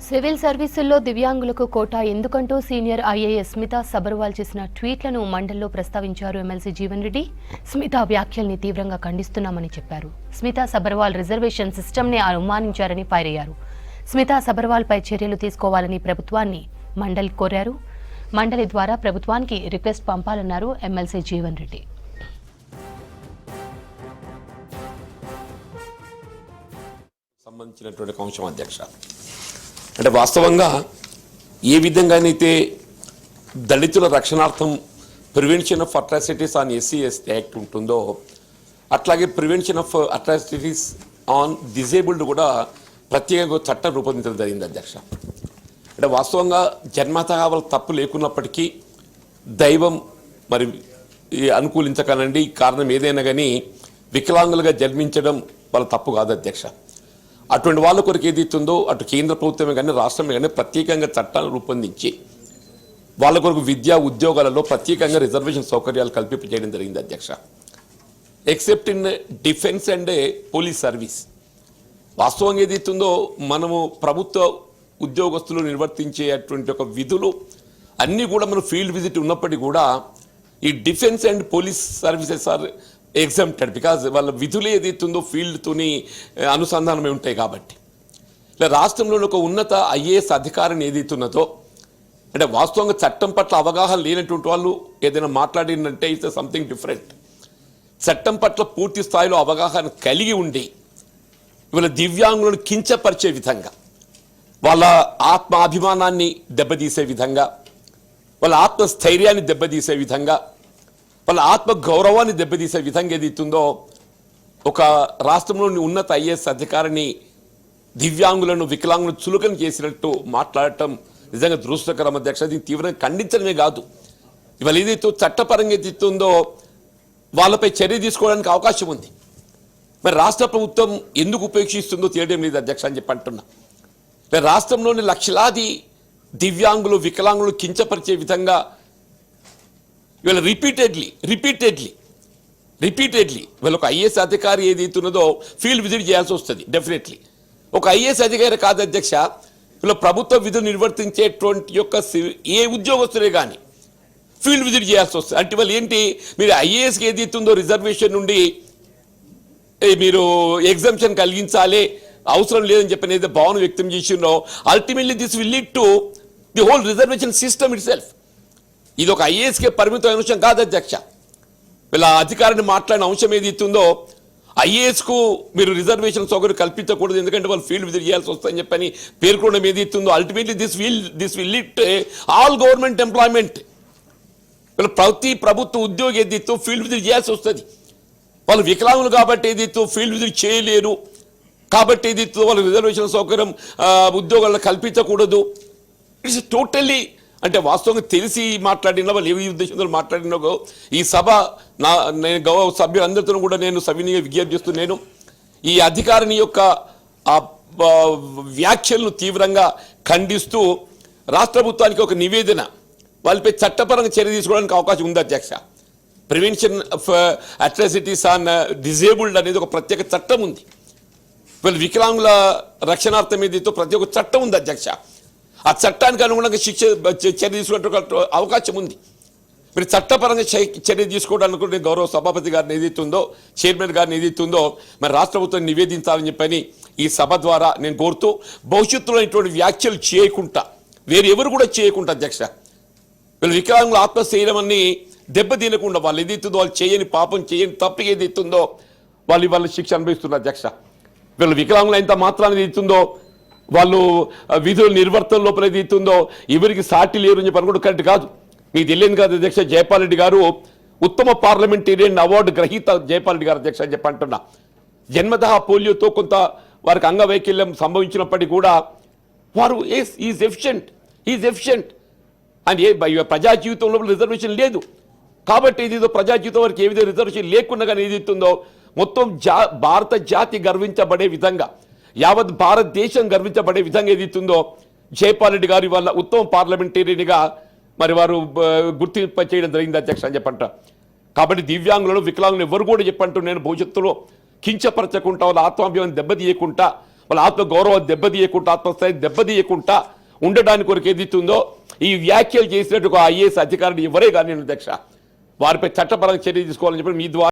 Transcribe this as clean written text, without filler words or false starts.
Civil సర్వీసుల్లో దివ్యాంగులకు quota ఎందుకంటూ సీనియర్ ఐఏఎస్ స్మితా సబర్వాల్ చేసిన ట్వీట్లను మండలిలో ప్రస్తావించారు ఎమ్మెల్సీ జీవన్ రెడ్డి. స్మితా వ్యాఖ్యల్ని తీవ్రంగా ఖండిస్తున్నామని చెప్పారు. స్మితా సబర్వాల్ రిజర్వేషన్ సిస్టమ్ని అవమానించారని ఫైర్ అయ్యారు. స్మితా సబర్వాల్పై చర్యలు తీసుకోవాలని ప్రభుత్వాన్ని మండలి కోరారు. మండలి ద్వారా ప్రభుత్వానికి రిక్వెస్ట్ పంపాలన్నారు ఎమ్మెల్సీ జీవన్ రెడ్డి. సంబంధించినటువంటి అంశం అధ్యక్ష, అంటే వాస్తవంగా ఏ విధంగానైతే దళితుల రక్షణార్థం prevention of atrocities on SC ST act ఉంటుందో అట్లాగే prevention of atrocities on disabled కూడా ప్రత్యేక చట్టం రూపొందించడం జరిగింది అధ్యక్ష. అంటే వాస్తవంగా జన్మతః వాళ్ళ తప్పు లేకున్నప్పటికీ దైవం మరి అనుకూలించకనండి, కారణం ఏదైనా కానీ వికలాంగులుగా జన్మించడం వాళ్ళ తప్పు కాదు అధ్యక్ష. అటువంటి వాళ్ళ కొరకు ఏదైతుందో అటు కేంద్ర ప్రభుత్వమే కానీ రాష్ట్రమే కానీ ప్రత్యేకంగా చట్టాలు రూపొందించి వాళ్ళ కొరకు విద్యా ఉద్యోగాలలో ప్రత్యేకంగా రిజర్వేషన్ సౌకర్యాలు కల్పించడం జరిగింది అధ్యక్ష. Except in defence and police service. వాస్తవంగా ఏదైతుందో మనము ప్రభుత్వ ఉద్యోగస్తులు నిర్వర్తించేటువంటి ఒక విధులు అన్నీ కూడా మనం ఫీల్డ్ విజిట్ ఉన్నప్పటికీ కూడా ఈ defence and police services are exempted because వాళ్ళ విధులు ఏదైతుందో ఫీల్డ్తోని అనుసంధానమై ఉంటాయి కాబట్టి. ఇలా రాష్ట్రంలోని ఒక ఉన్నత ఐఏఎస్ అధికారిని ఏదైతున్నదో అంటే వాస్తవంగా చట్టం పట్ల అవగాహన లేనటువంటి వాళ్ళు ఏదైనా మాట్లాడిందంటే ఇట్స్ సంథింగ్ డిఫరెంట్. చట్టం పట్ల పూర్తి స్థాయిలో అవగాహన కలిగి ఉండి ఇవాళ దివ్యాంగులను కించపరిచే విధంగా, వాళ్ళ ఆత్మాభిమానాన్ని దెబ్బతీసే విధంగా, వాళ్ళ ఆత్మస్థైర్యాన్ని దెబ్బతీసే విధంగా, వాళ్ళ ఆత్మ గౌరవాన్ని దెబ్బతీసే విధంగా ఏదైతుందో ఒక రాష్ట్రంలోని ఉన్నత ఐఏఎస్ అధికారిని దివ్యాంగులను వికలాంగులను చులకన చేసినట్టు మాట్లాడటం నిజంగా దురదృష్టకరం అధ్యక్ష. దీన్ని తీవ్రంగా ఖండించడమే కాదు, ఇవాళ ఏదైతే చట్టపరంగా ఏదైతుందో వాళ్ళపై చర్య తీసుకోవడానికి అవకాశం ఉంది. మరి రాష్ట్ర ప్రభుత్వం ఎందుకు ఉపేక్షిస్తుందో తెలియడం లేదు అధ్యక్ష అని చెప్పి అంటున్నా. రాష్ట్రంలోని లక్షలాది దివ్యాంగులు వికలాంగులు కించపరిచే విధంగా ఇవాళ రిపీటెడ్లీ వీళ్ళ ఒక ఐఏఎస్ అధికారి ఏదైతున్నదో ఫీల్డ్ విజిట్ చేయాల్సి వస్తుంది డెఫినెట్లీ. ఒక ఐఏఎస్ అధికారి కాదు అధ్యక్ష, వీళ్ళ ప్రభుత్వ విధులు నిర్వర్తించేటువంటి యొక్క ఏ ఉద్యోగస్తులే కానీ ఫీల్డ్ విజిట్ చేయాల్సి వస్తుంది. అంటే వాళ్ళు ఏంటి, మీరు ఐఏఎస్కి ఏదైతుందో రిజర్వేషన్ నుండి మీరు ఎగ్జామ్షన్ కలిగించాలి అవసరం లేదని చెప్పి ఏదైతే భావన వ్యక్తం చేసిందో ultimately this will lead to the whole reservation system it self. ఇది ఒక ఐఏఎస్కే పరిమితమైన అంశం కాదు అధ్యక్ష. వీళ్ళ అధికారిని మాట్లాడిన అంశం ఏది ఇస్తుందో ఐఏఎస్కు మీరు రిజర్వేషన్ సౌకర్యం కల్పించకూడదు ఎందుకంటే వాళ్ళు ఫీల్డ్ విజిట్ చేయాల్సి వస్తుందని చెప్పని పేర్కొనడం ఏది ఇస్తుందో ultimately this will lead to all government employment. వీళ్ళ ప్రతి ప్రభుత్వ ఉద్యోగి ఏది ఇస్తూ ఫీల్డ్ విజిట్ చేయాల్సి వస్తుంది. వాళ్ళు వికలాంగులు కాబట్టి ఏది ఇస్తూ ఫీల్డ్ విజిట్ చేయలేరు కాబట్టి ఏది ఇస్తూ వాళ్ళు రిజర్వేషన్ సౌకర్యం ఉద్యోగాలను కల్పించకూడదు. ఇట్స్ టోటల్లీ అంటే వాస్తవంగా తెలిసి మాట్లాడిన వాళ్ళు ఏ ఉద్దేశంతో మాట్లాడినో ఈ సభ నేను గౌరవ సభ్యులందరితో కూడా నేను సవినీయ విజ్ఞప్తి చేస్తున్నాను. ఈ అధికారిని యొక్క వ్యాఖ్యలను తీవ్రంగా ఖండిస్తూ రాష్ట్ర ప్రభుత్వానికి ఒక నివేదన వాళ్ళపై చట్టపరంగా చర్య తీసుకోవడానికి అవకాశం ఉంది అధ్యక్ష. Prevention of atrocities on disabled అనేది ఒక ప్రత్యేక చట్టం ఉంది. వీళ్ళు వికలాంగుల రక్షణార్థం ఏదైతే ప్రతి ఒక్క చట్టం ఉంది అధ్యక్ష. ఆ చట్టానికి అనుగుణంగా చర్య తీసుకునే అవకాశం ఉంది. మీరు చట్టపరంగా చర్య తీసుకోవడానికి నేను గౌరవ సభాపతి గారిని ఏదైతుందో చైర్మన్ గారిని ఏదైతుందో మరి రాష్ట్ర ప్రభుత్వం నివేదించాలని చెప్పని ఈ సభ ద్వారా నేను కోరుతూ భవిష్యత్తులో ఇటువంటి వ్యాఖ్యలు చేయకుండా వేరే ఎవరు కూడా చేయకుండా అధ్యక్ష వీళ్ళు వికలాంగుల ఆత్మస్థైర్యం అన్ని దెబ్బతినకుండా వాళ్ళు ఏదైతుందో వాళ్ళు చేయని పాపం చేయని తప్పు ఏదైతుందో వాళ్ళ శిక్ష అనుభవిస్తున్నారు అధ్యక్ష. వీళ్ళు వికలాంగులు ఎంత మాత్రాన్ని ఏదైతుందో వాళ్ళు విధుల నిర్వర్తన లోపల ఏదైతుందో ఎవరికి సాటి లేరు అని చెప్పి అనుకుంటే కరెక్ట్ కాదు. మీకు తెలియదు కాదు అధ్యక్ష, జయపాల్ రెడ్డి గారు ఉత్తమ పార్లమెంటేరియన్ అవార్డు గ్రహీత జయపాల్ రెడ్డి గారు అధ్యక్ష అని చెప్పి అంటున్నా. జన్మతః పోలియోతో కొంత వారికి అంగవైకల్యం సంభవించినప్పటికీ కూడా వారు ఈజ్ ఎఫిషియంట్ అని ప్రజా జీవితంలో రిజర్వేషన్ లేదు కాబట్టి ఇదిదో ప్రజా జీవితం వారికి ఏ విధంగా రిజర్వేషన్ లేకుండా కానీ ఏదైతుందో మొత్తం భారత జాతి గర్వించబడే విధంగా యావత్ భారతదేశం గర్వించబడే విధంగా ఏదైతుందో జయపాల్ రెడ్డి గారు వాళ్ళ ఉత్తమ పార్లమెంటేరియన్గా మరి వారు గుర్తింపు చేయడం జరిగింది అధ్యక్ష అని చెప్పంట. కాబట్టి దివ్యాంగులను వికలాంగులను ఎవరు కూడా చెప్పంటూ నేను భవిష్యత్తులో కించపరచకుండా వాళ్ళ ఆత్మాభిమానం దెబ్బతీయకుండా వాళ్ళ ఆత్మగౌరవం దెబ్బతీయకుండా, ఆత్మస్థాయి దెబ్బతీయకుండా ఉండడానికి కొరకు ఏదైతుందో ఈ వ్యాఖ్యలు చేసినట్టు ఒక ఐఏఎస్ అధికారిని ఎవరే కానీ అధ్యక్ష వారిపై చట్టపరంగా చర్య తీసుకోవాలని చెప్పి మీ ద్వారా